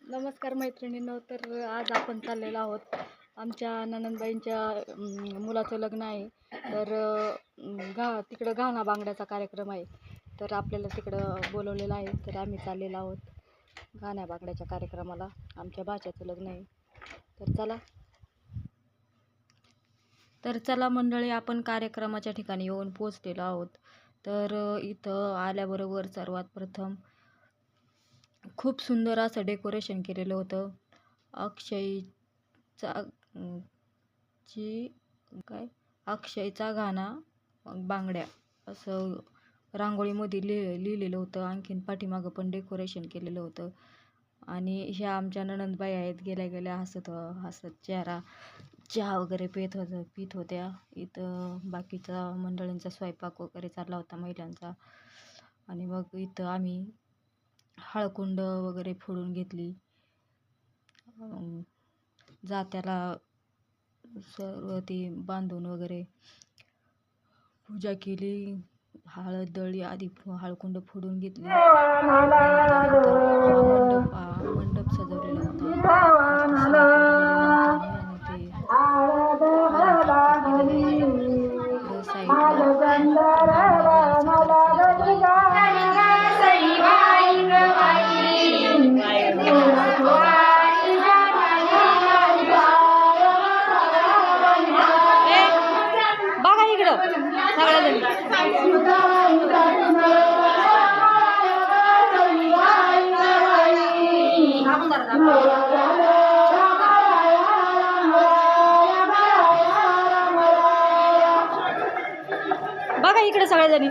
नमस्कार मैत्रिणींनो. तर आज आपण चाललेलो आहोत आमच्या नणंदबाईंच्या मुलाचं लग्न आहे. तर तिकडं घाणा बांगड्याचा कार्यक्रम आहे. तर आपल्याला तिकडं बोलवलेलं आहे. तर आम्ही चाललेलो आहोत घाण्या बांगड्याच्या कार्यक्रमाला. आमच्या भाच्याचं लग्न आहे. तर चला मंडळी, आपण कार्यक्रमाच्या ठिकाणी येऊन पोचलेलो आहोत. तर इथं आल्याबरोबर सर्वात प्रथम खूप सुंदर असं डेकोरेशन केलेलं होतं. अक्षयचा अक्षयचा घाणा बांगड्या असं रांगोळीमध्ये लिहिलेलं होतं. आणखीन पाठीमागं पण डेकोरेशन केलेलं होतं. आणि ह्या आमच्या नणंदबाई आहेत. गेल्या गेल्या हसत चहा वगैरे पित होत्या. इथं बाकीचा मंडळींचा स्वयंपाक वगैरे चालला होता महिलांचा. आणि मग इथं आम्ही हळकुंड वगैरे फोडून घेतली. जात्याला सर्व ती बांधून वगैरे पूजा केली. हळद दळली. आधी हळकुंड फोडून घेतली. मंडप सजवलेला होता. आणि ते बघा इकडं बघा इकडे सगळ्याजणी.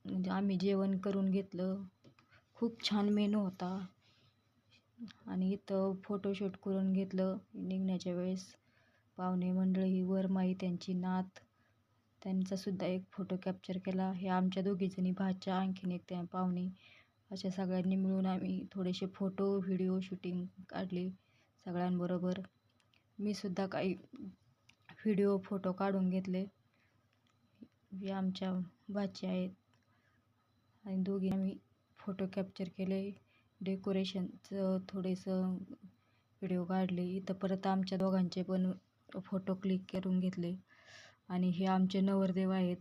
म्हणजे आम्ही जेवण करून घेतलं. खूप छान मेनू होता. आणि इथं फोटोशूट करून घेतलं. निघण्याच्या वेळेस पाहुणे मंडळी, वरमाई, त्यांची नात, त्यांचासुद्धा एक फोटो कॅप्चर केला. हे आमच्या दोघीजणी भाच्या, आणखीन एक त्या पाहुणे, अशा सगळ्यांनी मिळून आम्ही थोडेसे फोटो व्हिडिओ शूटिंग काढली सगळ्यांबरोबर. मी सुद्धा काही व्हिडिओ फोटो काढून घेतले. हे आमच्या भाची आहेत आणि दोघी आम्ही फोटो कॅप्चर केले. डेकोरेशनचं थोडेसं व्हिडिओ काढले. इथं परत आमच्या दोघांचे पण फोटो क्लिक करून घेतले. आणि हे आमचे नवरदेव आहेत.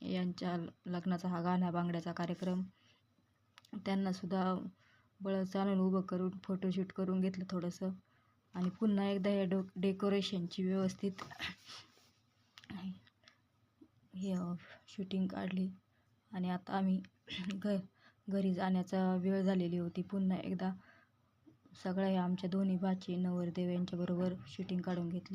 यांच्या लग्नाचा हा घाण्या बांगड्याचा कार्यक्रम. त्यांनासुद्धा बळच आणून उभं करून फोटोशूट करून घेतलं थोडंसं. आणि पुन्हा एकदा या डेकोरेशनची व्यवस्थित हे शूटिंग काढली. आणि आता आम्ही घरी जाण्याचा वेळ झालेली होती. पुन्हा एकदा सगळ्या आमच्या दोन्ही भाची, नवरदेव यांच्याबरोबर शूटिंग काढून घेतली.